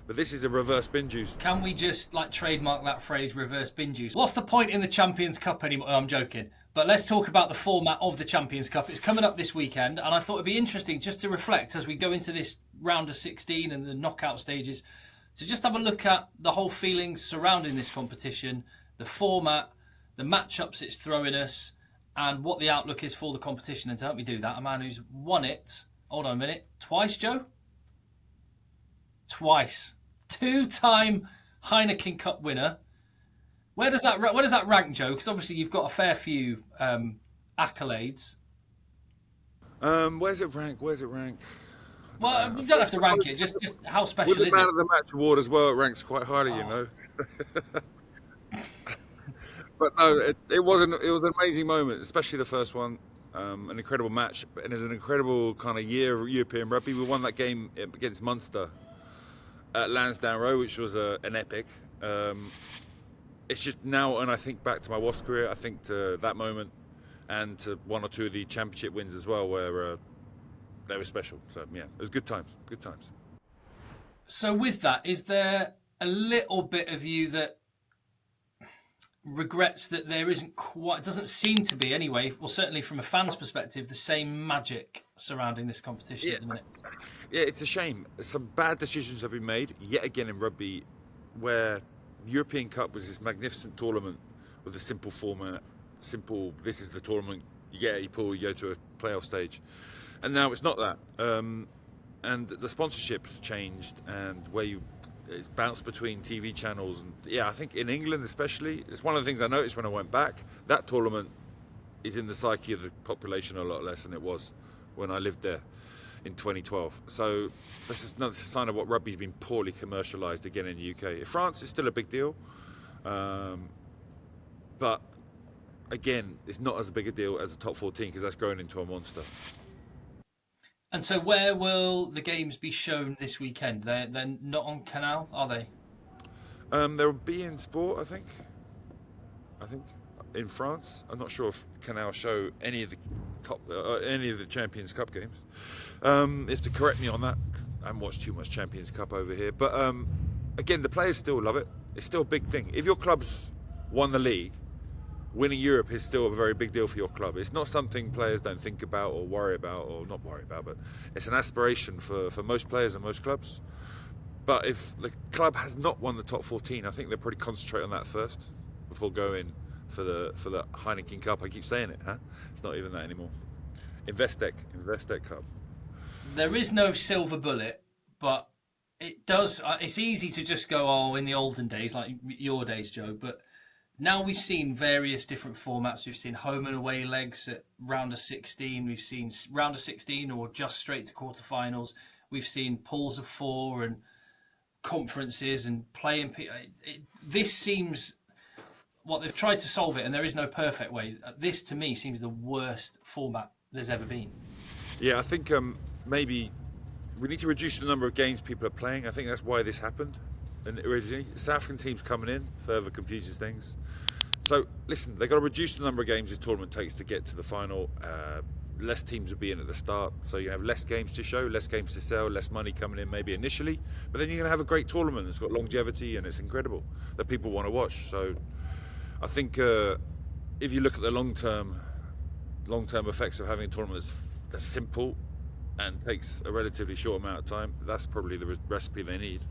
But this is a reverse bin juice. Can we just like trademark that phrase, reverse bin juice? What's the point in the Champions Cup anymore? I'm joking. But let's talk about the format of the Champions Cup. It's coming up this weekend, and I thought it'd be interesting just to reflect as we go into this round of 16 and the knockout stages, to just have a look at the whole feelings surrounding this competition, the format, the matchups it's throwing us, and what the outlook is for the competition. And to help me do that, a man who's won it, hold on a minute, twice, Joe? Twice. Two-time Heineken Cup winner. Where does that rank, Joe? Because obviously you've got a fair few accolades. Where's it rank? Well, you don't have to rank it. Just how special With the is Man it? of the Match award as well, it ranks quite highly, you know. But no, it was an amazing moment, especially the first one. An incredible match, and it's an incredible kind of year of European rugby. We won that game against Munster at Lansdowne Road, which was an epic. It's just now, and I think back to my Wasps career, I think to that moment, and to one or two of the championship wins as well, where they were special. So yeah, it was good times. Good times. So with that, is there a little bit of you that regrets that there isn't quite, it doesn't seem to be anyway, well certainly from a fan's perspective, the same magic surrounding this competition at the minute? Yeah, it's a shame. Some bad decisions have been made yet again in rugby, where the European Cup was this magnificent tournament with a simple format, this is the tournament, you get a pool, you go to a playoff stage. And now it's not that. And the sponsorships changed, and it's bounced between TV channels. And yeah, I think in England especially, it's one of the things I noticed when I went back. That tournament is in the psyche of the population a lot less than it was when I lived there in 2012. So this is another sign of what rugby's been poorly commercialised again in the UK. In France, it's still a big deal. But again, it's not as big a deal as the top 14 because that's growing into a monster. And so where will the games be shown this weekend? They're not on Canal, are they? There will be in Sport, I think, in France. I'm not sure if Canal show any of the Champions Cup games. You have to correct me on that, 'cause I haven't watched too much Champions Cup over here. But again, the players still love it. It's still a big thing. If your club's won the league, winning Europe is still a very big deal for your club. It's not something players don't think about or worry about, or not worry about, but it's an aspiration for most players and most clubs. But if the club has not won the top 14, I think they'll probably concentrate on that first before going for the Heineken Cup. I keep saying it, huh? It's not even that anymore. Investec Cup. There is no silver bullet, but it does. It's easy to just go, oh, in the olden days, like your days, Joe, but now we've seen various different formats. We've seen home and away legs at round of 16. We've seen round of 16 or just straight to quarterfinals. We've seen pools of 4 and conferences and playing. This seems what they've tried to solve it, and there is no perfect way. This to me seems the worst format there's ever been. Yeah, I think maybe we need to reduce the number of games people are playing. I think that's why this happened. And originally, South African teams coming in further confuses things. So listen, they've got to reduce the number of games this tournament takes to get to the final. Less teams will be in at the start, so you have less games to show, less games to sell, less money coming in maybe initially, but then you're going to have a great tournament that's got longevity and it's incredible that people want to watch. So I think if you look at the long-term effects of having a tournament that's simple and takes a relatively short amount of time, that's probably the recipe they need.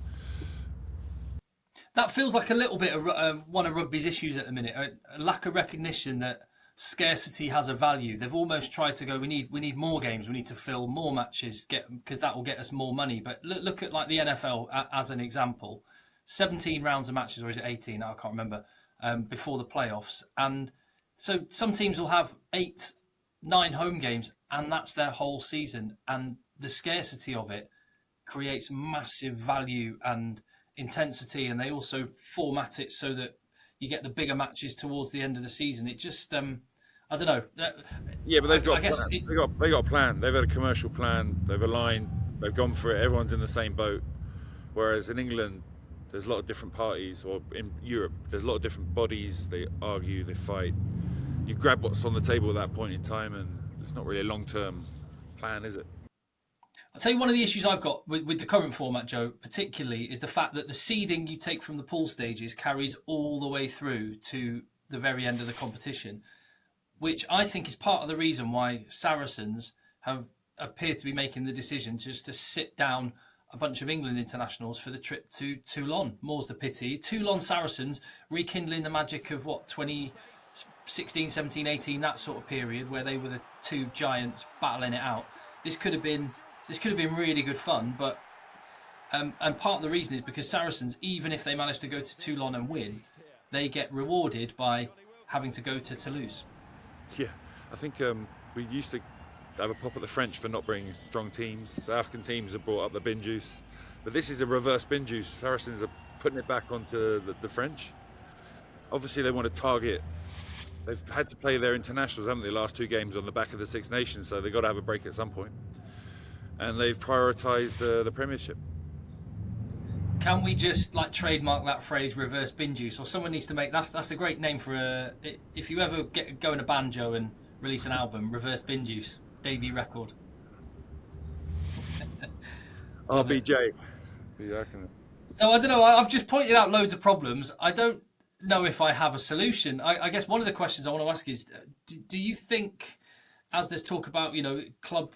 That feels like a little bit of one of rugby's issues at the minute, a lack of recognition that scarcity has a value. They've almost tried to go, we need more games, we need to fill more matches, because that will get us more money. But look at like the NFL as an example, 17 rounds of matches, or is it 18? I can't remember, before the playoffs. And so some teams will have 8, 9 home games, and that's their whole season. And the scarcity of it creates massive value and intensity, and they also format it so that you get the bigger matches towards the end of the season. It just, I don't know. Yeah, but they've got a plan. They've had a commercial plan. They've aligned. They've gone for it. Everyone's in the same boat. Whereas in England, there's a lot of different parties, or in Europe, there's a lot of different bodies. They argue, they fight. You grab what's on the table at that point in time, and it's not really a long-term plan, is it? I'll tell you one of the issues I've got with the current format, Joe, particularly, is the fact that the seeding you take from the pool stages carries all the way through to the very end of the competition, which I think is part of the reason why Saracens have appeared to be making the decision just to sit down a bunch of England internationals for the trip to Toulon. More's the pity. Toulon Saracens rekindling the magic of 2016, 17, 18, that sort of period where they were the two giants battling it out. This could have been really good fun, but and part of the reason is because Saracens, even if they manage to go to Toulon and win, they get rewarded by having to go to Toulouse. Yeah, I think we used to have a pop at the French for not bringing strong teams. South African teams have brought up the bin juice, but this is a reverse bin juice. Saracens are putting it back onto the French. Obviously, they want to target. They've had to play their internationals, haven't they? Last two games on the back of the Six Nations, so they've got to have a break at some point. And they've prioritised the Premiership. Can we just trademark that phrase, reverse bin juice? Or someone needs to make that's a great name for if you ever go in a banjo and release an album, reverse bin juice, debut record. RBJ. So I don't know. I've just pointed out loads of problems. I don't know if I have a solution. I guess one of the questions I want to ask is, do you think, as there's talk about club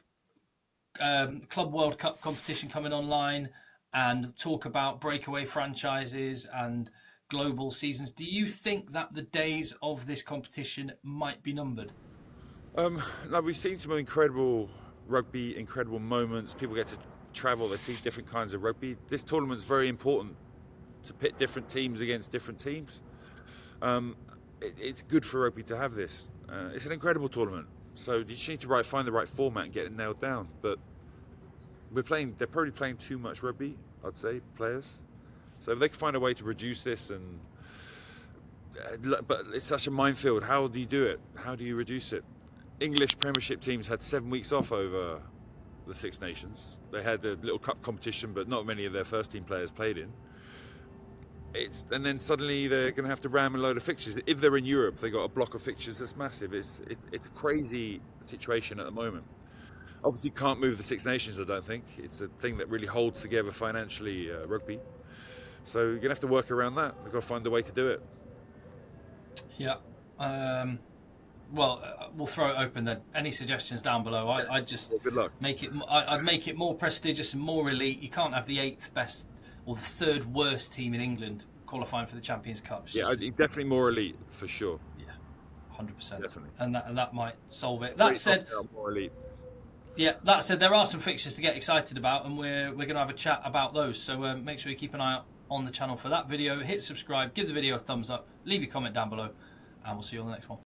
World Cup competition coming online, and talk about breakaway franchises and global seasons, do you think that the days of this competition might be numbered? No, we've seen some incredible rugby, incredible moments. People get to travel, they see different kinds of rugby. This tournament's very important to pit different teams against different teams. It's good for rugby to have this. It's an incredible tournament. So you just need to find the right format and get it nailed down. But they're probably playing too much rugby, I'd say, players. So if they can find a way to reduce this but it's such a minefield. How do you do it? How do you reduce it? English Premiership teams had 7 weeks off over the Six Nations. They had a little cup competition, but not many of their first team players played in. And then suddenly they're going to have to ram a load of fixtures. If they're in Europe, they got a block of fixtures that's massive. It's a crazy situation at the moment. Obviously, you can't move the Six Nations, I don't think. It's a thing that really holds together financially rugby. So you're going to have to work around that. We've got to find a way to do it. Yeah. We'll throw it open then. Any suggestions down below? I'd just good luck. I'd make it more prestigious and more elite. You can't have the 8th best or the 3rd worst team in England qualifying for the Champions Cup. Definitely more elite for sure. Yeah, 100%. Definitely. And that might solve it. That said, more elite. Yeah, that said, there are some fixtures to get excited about, and we're going to have a chat about those. So make sure you keep an eye out on the channel for that video. Hit subscribe, give the video a thumbs up, leave your comment down below, and we'll see you on the next one.